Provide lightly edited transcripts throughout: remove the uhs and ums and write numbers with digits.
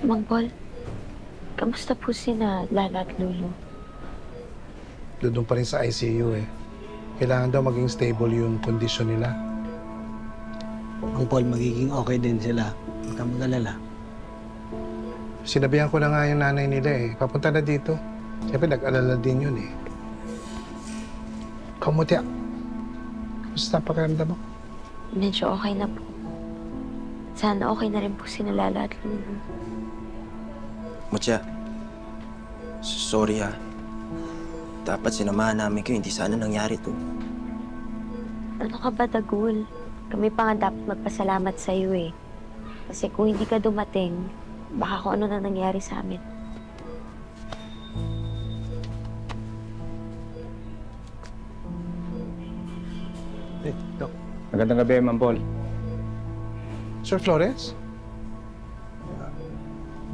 Mang Paul, kamusta po sina Lala at Lolo? Doon pa rin sa ICU eh. Kailangan daw maging stable yung kondisyon nila. Ang Paul, magiging okay din sila. Huwag kang mag-alala. Sinabihan ko na nga yung nanay nila eh. Papunta na dito. Siyempre nag-alala din yun eh. Kamuti. Kamusta ang pakiramdam mo? Medyo okay na po. Sana okay na rin po sina Lala at Lolo. Mutya, sorry ha. Dapat sinamahan namin kayo, hindi sana nangyari to. Ano ka ba, Dagul? Kami pa nga dapat magpasalamat sa iyo eh. Kasi kung hindi ka dumating, baka kung ano na nangyari sa amin. Dok. Magandang gabi, Ma'am Paul. Sir Flores?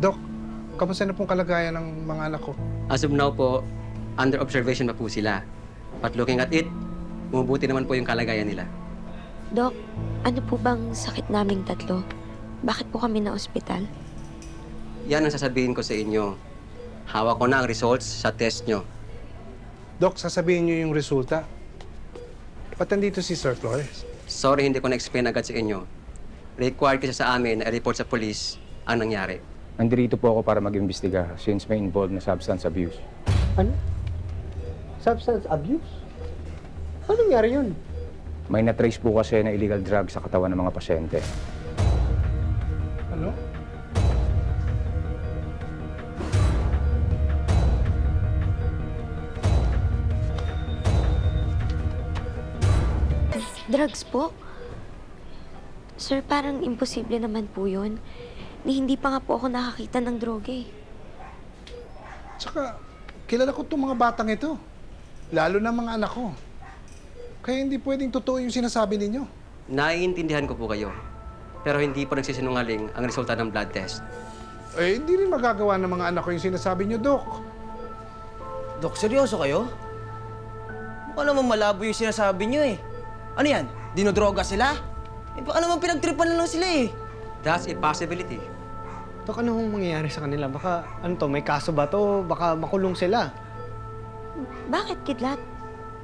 Dok, kamusta na pong kalagayan ng mga anak ko? As of now po, under observation pa po sila. But looking at it, bumubuti naman po yung kalagayan nila. Dok, ano po bang sakit naming tatlo? Bakit po kami na ospital? Yan ang sasabihin ko sa inyo. Hawak ko na ang results sa test nyo. Dok, sasabihin niyo yung resulta. Ba't nandito si Sir Flores? Sorry hindi ko na-explain agad sa inyo. Required kasi sa amin na i-report sa police ang nangyari. Nandito po ako para mag-imbestiga since may involved na substance abuse. Ano? Substance abuse? Ano nangyari yun? May na-trace po kasi na illegal drugs sa katawan ng mga pasyente. Ano? Drugs po? Sir, parang imposible naman po yun. Hindi pa nga po ako nakakita ng droga eh. Tsaka, kilala ko itong mga batang ito. Lalo na mga anak ko. Kaya hindi pwedeng totoo yung sinasabi ninyo. Naiintindihan ko po kayo. Pero hindi po nagsisinungaling ang resulta ng blood test. Eh, hindi rin magagawa ng mga anak ko yung sinasabi niyo, Dok. Dok, seryoso kayo? Mukha naman malabo yung sinasabi niyo eh. Ano yan? Dinodroga sila? Eh, baka naman pinagtripan na lang sila eh. That's a possibility. Dok, ano hong mangyayari sa kanila? Baka, ano to, may kaso ba to? Baka makulong sila. Bakit, Kidlat?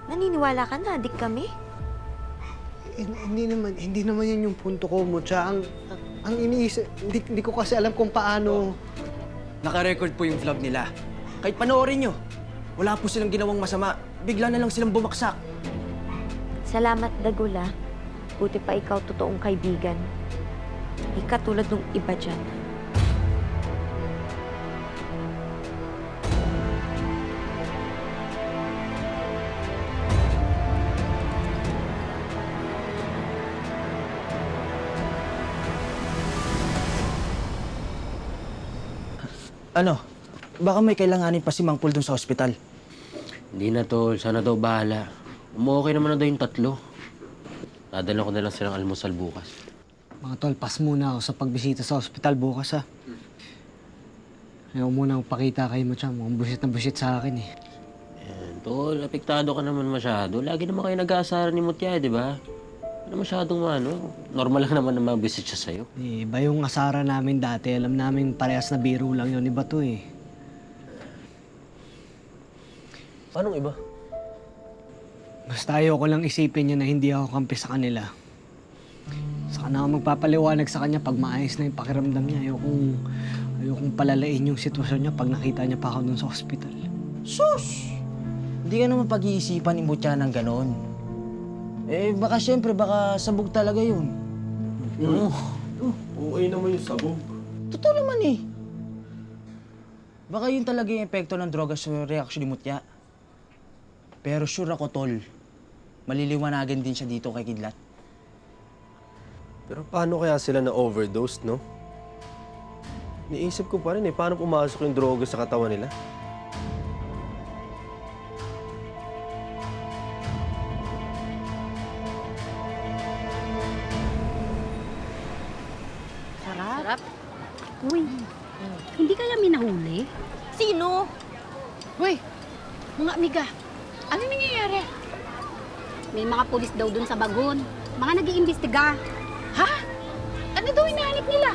Naniniwala ka na, adik kami? Hindi naman yan yung punto ko, Mutya. Ang iniisip, hindi ko kasi alam kung paano. Naka-record po yung vlog nila. Kahit panoorin nyo, wala po silang ginawang masama. Bigla na lang silang bumaksak. Salamat, Dagula. Buti pa ikaw totoong kaibigan. Hindi ka tulad ng iba dyan. Ano? Baka may kailanganin pa si Mang Paul dun sa ospital. Hindi na, tol. Sana daw bahala. Okay naman na daw yung tatlo. Dadala ko na lang silang almusal bukas. Mga tol, pas muna ako sa pagbisita sa ospital bukas, ha? Ayaw muna pakita kay Mutya. Mukhang busit na busit sa akin, eh. Yan, tol. Apektado ka naman masyado. Lagi naman kayo nag-aasaran ni Mutya, di ba? Ano masyadong normal lang naman na mabisit siya sa'yo. Eh, iba yung asara namin dati. Alam namin parehas na biro lang yun. Iba to, eh. Anong iba? Basta ayoko lang isipin niya na hindi ako kampi sa kanila. Saka na ako magpapaliwanag sa kanya pag maayos na yung pakiramdam niya. Ayokong palalain yung sitwasyon niya pag nakita niya pa ako dun sa ospital. Sus! Hindi ka naman pag-iisipan ni Mutya ng ganon. Eh, baka siyempre, baka sabog talaga yun. Okay naman yung sabog. Totoo naman eh. Baka yun talaga yung epekto ng droga sa reaksyon ni Mutya. Pero sure ako, tol. Maliliwanagan din siya dito kay Kidlat. Pero paano kaya sila na-overdose, no? Niisip ko pa rin paano pumasok yung droga sa katawan nila? Sarap. Uy, hindi kaya may nahuli? Sino? Uy, mga amiga, ano nangyayari? May mga pulis daw dun sa bagon. Mga nag-iimbestiga. Ha? Ano daw hinahanap nila?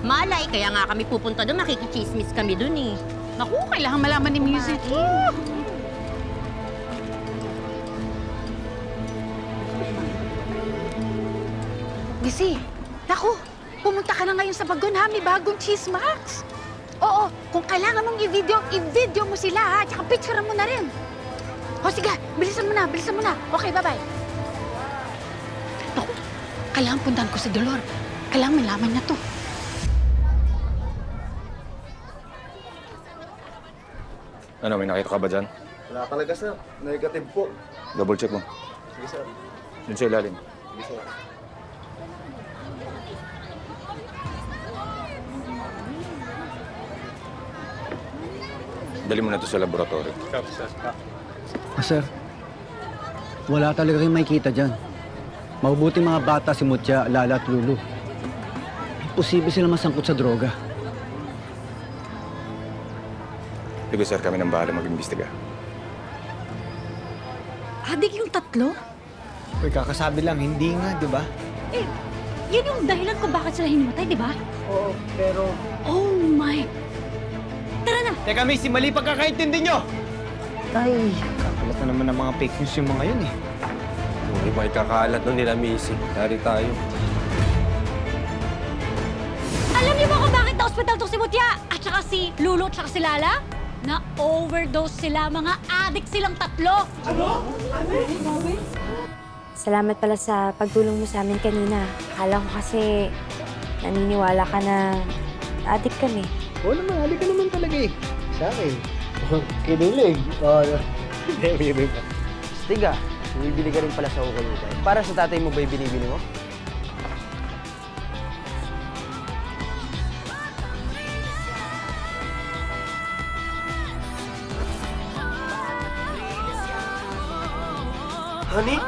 Malay, kaya nga kami pupunta doon, makikichismis kami doon eh. Naku, kailangan malaman ni Music. Missy, naku, pumunta ka na ngayon sa Bagon ha, may bagong chismax. Oo, kung kailangan mong i-video mo sila ha, tsaka picturean mo na rin. O sige, bilisan mo na. Okay, bye-bye. Naku, kailangan puntahan ko si Dolor. Kailangan malaman niya to. Ano, may nakita ka ba dyan? Wala talaga, sir. Negative po. Double check mo. Sige, sir. Dun sa ilalim. Sige, sir. Dali mo na to sa laboratory. Sir, wala talaga kayong makikita dyan. Mabubuti mga bata si Mutya, Lala at Lulu. Imposible sila masangkot sa droga. Sige sir, kami nang bahala mag-imbestiga. Adik yung tatlo? Uy, kakasabi lang, hindi nga, di ba? Eh, yun yung dahilan kung bakit sila hinimatay, di ba? Oo, pero... Oh my... Tara na! Teka, Missy, mali pagkakaintindi nyo! Ay, kakalat na naman ng mga fake news yung mga yun eh. Yung iba ikakalat nun nila, Missy. Dari tayo. Alam niyo ba kung bakit na-hospital to si Mutya? At saka si Lulu at saka si Lala? Na-overdose sila, mga addict silang tatlo. Salamat pala sa pagtulong mo sa amin kanina. Akala ko kasi naniniwala ka na addict kami. Oo naman, hali ka naman talaga eh. Sa akin. Kinilig. Oo. Kinilig. Tiga, bumibili ka rin pala sa ukay-ukay. Para sa tatay mo ba yung binibili mo? Honey?